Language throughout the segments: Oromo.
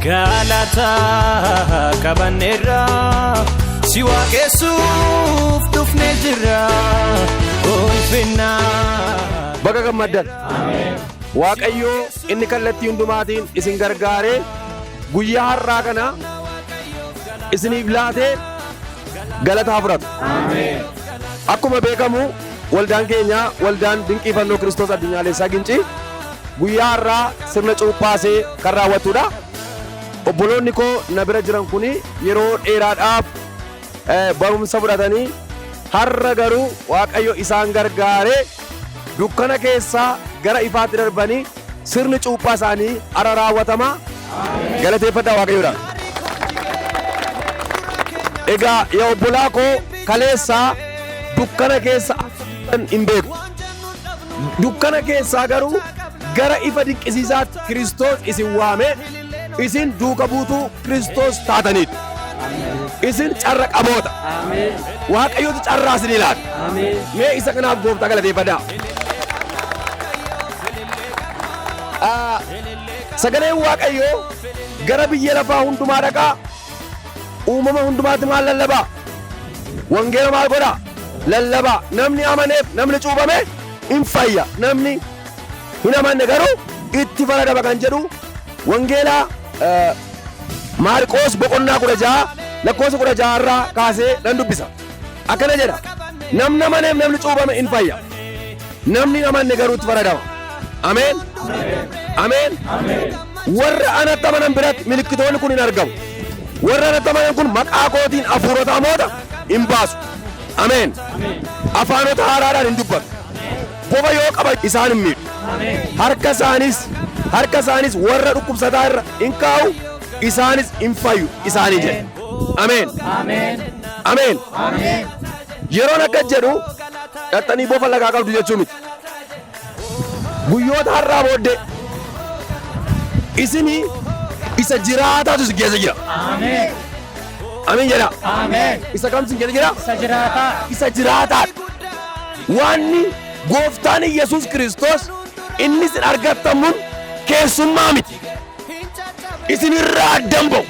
Galata kabanera siwa keessuuf dhufnee jirra ulfinna baga gammaddan. Waaqayyo inni kallattii hundumaatiin isin gargaaree guyyaa har'aa kana isiniif laatee galataa fudhatu. Akkuma beekamu waldaan keenya waldaan dinqiifannoo Kiristoos addunyaalessaa Gincii guyyaa har'aa sirna cuuphaasee kan raawwatudha. Obboloonni koo na bira jiran kuni yeroo dheeraadhaaf barumsa fudhatanii har'a garuu Waaqayyo isaan gargaaree dukkana keessaa gara ifaatti darbanii sirni cuuphaa isaanii ara raawwatama. Galateeffadhaa Waaqayyoodha. Egaa yaa obbolaa koo kaleessaa dukkana keessa hin beeku. Dukkana keessaa garuu gara ifa dinqisiisaatti Kiristoos isin waame. Isin duuka buutuu Kiristoos taataniidha. Isin carra qaboota. Waaqayyotu carraa isin ilaala. Mee isa kanaaf gooftaa galateeffadhaa. Sagaleen Waaqayyoo gara biyya lafaa hundumaa dhaqaa. Uumama hundumaatti maal lallabaa? Wangeela maal godhaa? Lallabaa. Namni amaneef namni cuuphame hin fayya. Namni hin amanne garuu itti faradama kan jedhu wangeela Maarqoos boqonnaa 16 lakkoofsa 16 irraa kaasee nan dubbisa. Akkana jedha. Namni amaneef namni cuuphame hin fayya. Namni hin amanne garuu itti faradama. Ameen. Ameen. Warra anatti amanan biratti milikkitoonni kun hin argamu. Warra anatti amanan kun maqaa kootiin hafuurota hamoota hin baasu. Ameen. Afaanota haaraadhaan hin dubbatu. Bofa yoo qaban isaan hin miidhu. Harka isaanis warra dhukkubsataa irra hin kaa'u. Isaanis hin fayyu isaanii jedhe. Ameen. Ameen. Yeroon akkas jedhu dhaxxanii bofa lagaa qabdu jechuu miti. Guyyoota har'aa booddee isinii isa jiraataatu isin keessa jira. Ameen jedha. Isa kamtu isin keessa jira? Isa jiraataa. Waanni gooftaan Yesuus Kiristoos inni isin argattamuun keessummaa miti. Isin irraa addan ba'u.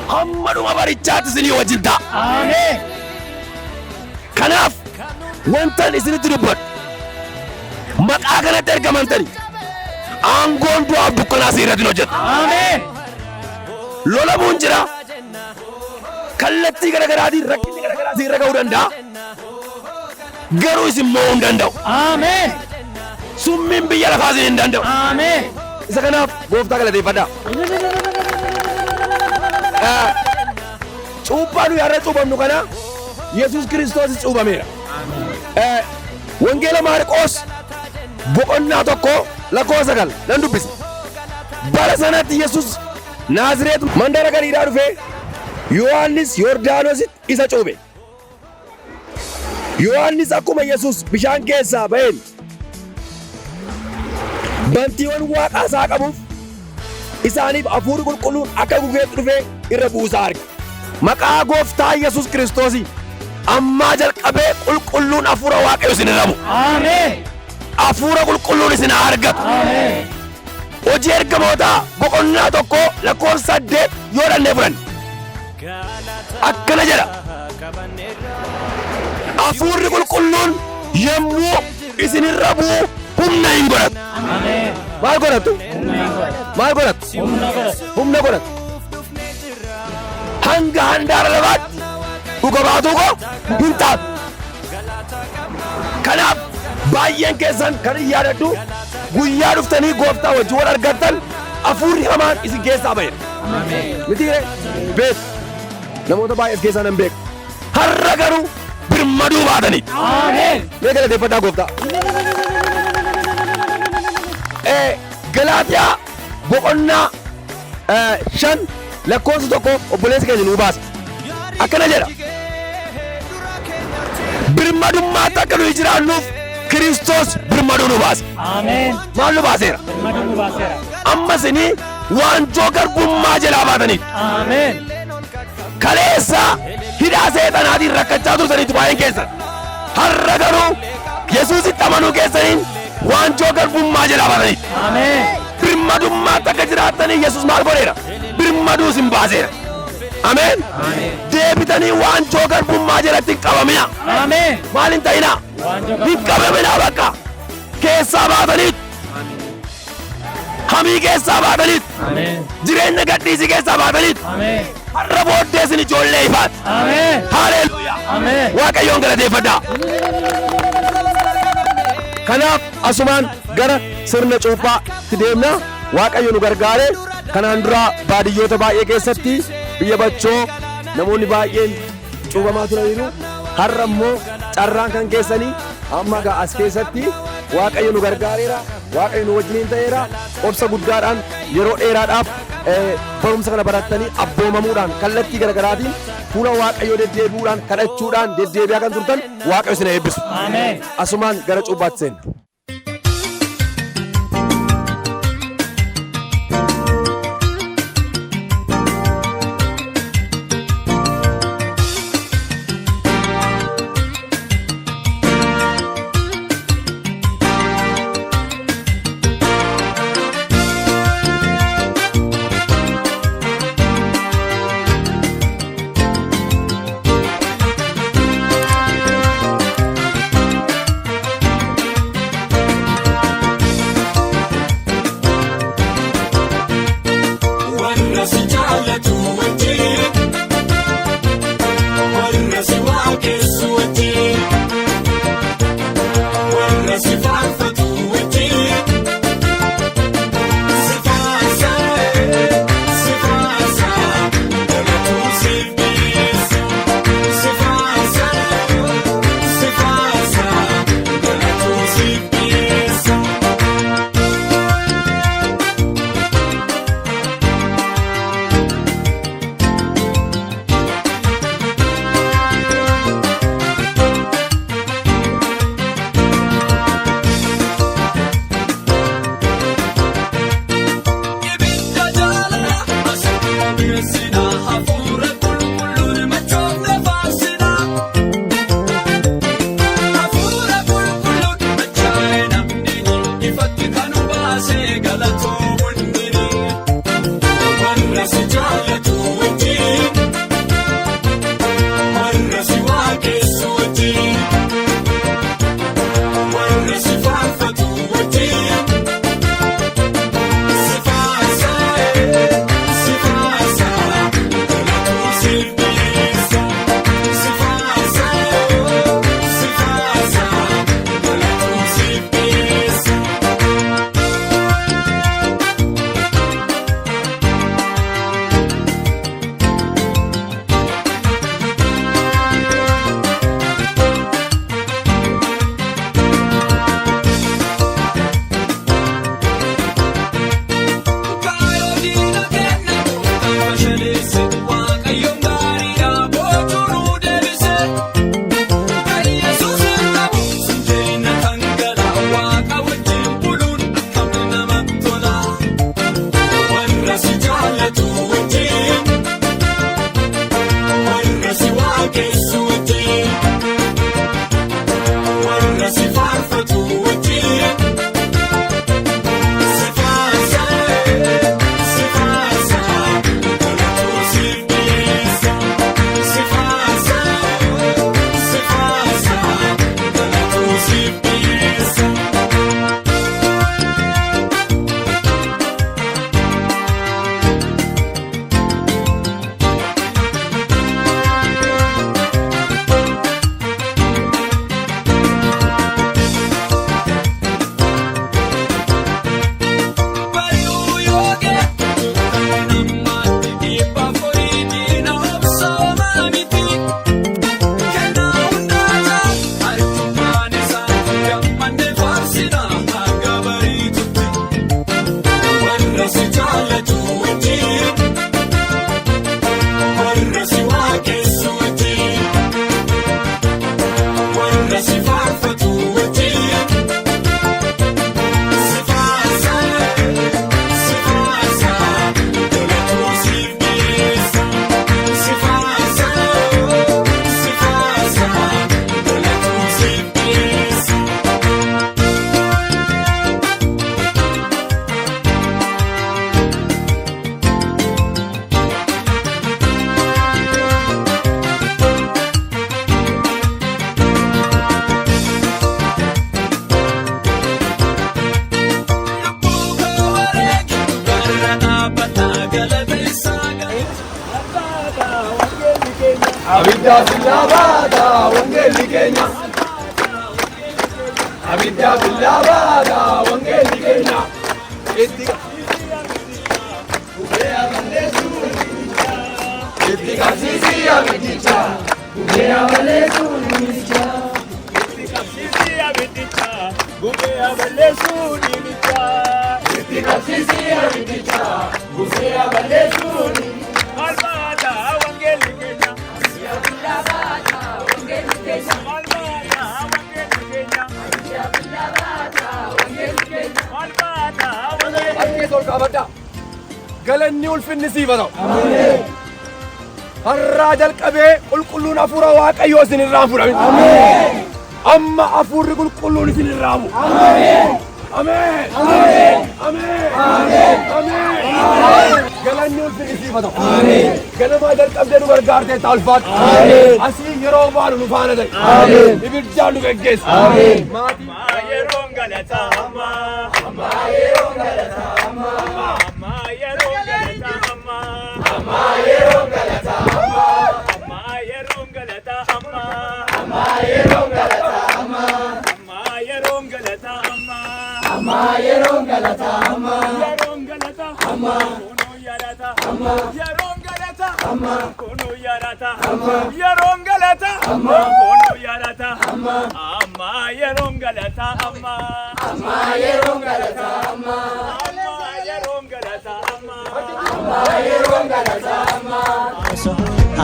Hamma dhuma barichaatti isinii wajjin ta'a. Kanaaf wantan isinitti dubbadhu maqaa kanatti ergamantanii aangoon du'aaf dukkanaa si irratti hojjeta. Lolamuun jira. Kallattii garaagaraatiin rakkinni garaagaraa si irra ga'uu danda'a. Garuu isin mo'uu hin danda'u. Summiin biyya lafaa isin hin danda'u. Isa kanaaf gooftaa galateeffadhaa. Cuuphaa nuyi har'a cuuphamnu kana Yesuus Kiristoos cuuphameera. Wangeela Maarqoos boqonnaa 1 lakkoofsa 9 nan dubbisa. Bara sanatti Yesuus Naazreet mandara Galiilaa dhufee Yohaannis Yordaanositti isa cuuphe. Yohaannis akkuma Yesuus bishaan keessaa ba'een bantiiwwan waaqaa isaa qabuuf isaaniif hafuurri qulqulluun akka gugeetti dhufee irra buusaa arge. Maqaa gooftaa Yesuus Kiristoosii ammaa jalqabee qulqulluun hafuura Waaqayyoo isin irra bu'u. Hafuura qulqulluun isin argatu. Hojii ergamootaa boqonnaa 1 lakkoofsa 8 yoo dhannee furan akkana jedha. Hafuurri qulqulluun yommuu isin irra bu'u humna hin godhatu. Maal godhatu? Maal godhatu? Humna godhatu. Hanga handaara lafaatti dhuga baatuu koo hin taatu. Kanaaf baay'een keessan kan hin yaadadhu guyyaa dhuftanii gooftaa wajjin wal argattan hafuurri hamaan isin keessaa ba'e. Mitiire beeku namoota baay'eef keessaa nan beeku. Har'a garuu birmaduu baatanii. Mee galateeffadhaa gooftaa. Galaatiyaa boqonnaa 5 lakkoofsa tokko obboleessi keenya nuu baasa. Akkana jedha. Birmadummaatti akka nuyi jiraannuuf Kiristoos birmaduu nu baase. Ameen. Maal nu baaseera? Birmaduu nu baaseera. Ammas inni waanjoo garbummaa jalaa baataniif. Ameen. Kaleessa hidhaa seexanaatiin rakkachaa turtaniitu baay'een keessan. Har'a garuu Yesuusitti amanuu keessaniin waanjoo garbummaa jalaa baataniif. Ameen. Birmadummaatti akka jiraattanii Yesuus maal godheera? Birmaduu isin baaseera. Ameen. Deebitanii waanjoo garbummaa jalatti hin qabamina. Ameen. Maal hin ta'inaa? Hin qabamina bakka. Keessaa baataniit. Hamii keessaa baataniit. Ameen. Jireenya gadhiisii keessaa baataniit. Ameen. Har'a booddee isin ijoollee ifaati. Ameen. Haaleluyyaa. Ameen. Waaqayyoon galateeffadhaa. Kanaaf asumaan gara sirna cuuphaatti deemna. Waaqayyo nu gargaare. Kanaan dura baadiyyoota baay'ee keessatti biyya Bachoo namoonni baay'een cuuphamaa turaniiru. Har'a immoo carraan kan keessanii amma as keessatti Waaqayyo nu gargaareera. Waaqayyo nu wajjiniin ta'eera. Obsa guddaadhaan yeroo dheeraadhaaf barumsa kana barattanii abboomamuudhaan kallattii garaagaraatiin fuula Waaqayyoo deddeebi'uudhaan kadhachuudhaan deddeebi'aa kan turtan Waaqayyo isin eebbisu. Ameen. Asumaan gara cuuphaatti seenna. abidda billaabada wangeelli keenya abidda billaabada wangeelli keenya itti qabsiisi abiddicha gubee abaleessuu nimicha itti qabsiisi abiddicha gubee abaleessuu nimicha itti qabsiisi abiddicha gubee abaleessuu nimicha Albaata wangeelli keenya Albaata wangeelli keenya Albaata wangeelli keenya Albaata wangeelli keenya Albaata wangeelli keenya galanni ulfinni siif haa ta'u. Ameen. Har'aa jalqabee qulqulluun hafuura Waaqayyoo isin irraa fudhame. Ameen. Amma hafuurri qulqulluun isin irraa bu'u. Ameen. Ameen. Ameen. Ameen. Ameen. Ameen. Galanni ulfinni siif haa ta'u. Ameen. Ganamaa jalqabdee nu gargaartee ta'a ulfaatu. Ameen. Asii yeroo baanu nu faana ta'i. Ameen. Ibiddaan nu geggeessi. Ameen. Maatii yeroon galataa amma. Amma yeroon galataa amma. Amma yeroon galataa amma. Amma yeroon galataa amma. Amma yeroon galataa amma. Amma yeroon galataa amma. Amma yeroon galataa amma. Amma yeroon galataa amma. Yeroon galataa amma. Kono yarata amma. Yeroon galataa amma. Kono yarata amma. Yeroon galataa amma. Kono yarata amma. Amma yeroon galataa amma. Amma yeroon galataa amma. Amma yeroon galataa amma. Amma yeroon galataa amma.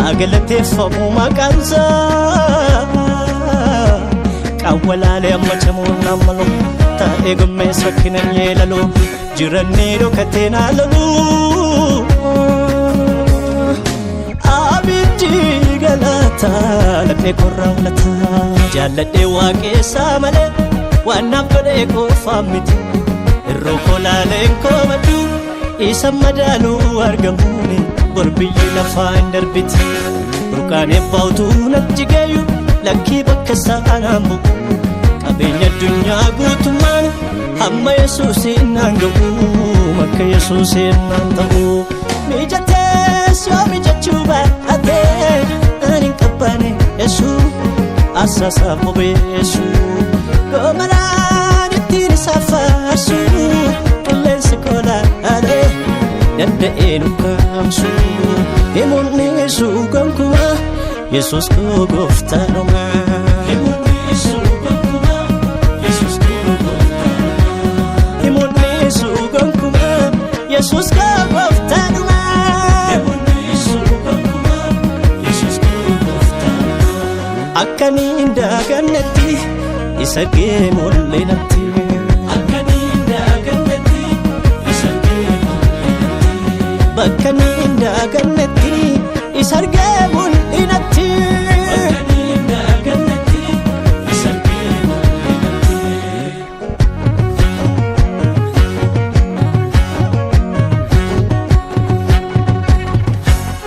Agalateeffamu maqaansaa qawwalaalee ammachamuun nammaloo taa'ee gummeessa kinan yeelaloo jirannee dhokatee naalaluu abiddi galataa laphee korraa ulataa jaalladhee waaqessaa malee waan naaf godhee qofaan miti irroo kolaaleen koobadhu isa madaaluu argamuuni borbiyyi lafaa hin darbiti burqaan eebbautuu natti geeyyu lakkii bakka sa'anaan bu'u qabeenya addunyaa guutummaan hamma Yesuusiin naan ga'u makka Yesuusiin naan ta'u mijatees yoo mijachuu baatee ani hin qabbaane Yesuus asaasaaf bobeessu goomaraan ittiin isa faarsu qilleensi kolaalee danda'ee nu kaamsu himuunnisu gonkumaa Yesuus koo gooftaadhuma himuunnisu gonkumaa Yesuus koo gooftaadhuma himuunnisu gonkumaa Yesuus koo gooftaadhuma himuunnisu gonkumaa Yesuus koo gooftaadhuma akkaniin daagannetti isa gee mul'ee natti bakka ni indaa gannetti isargee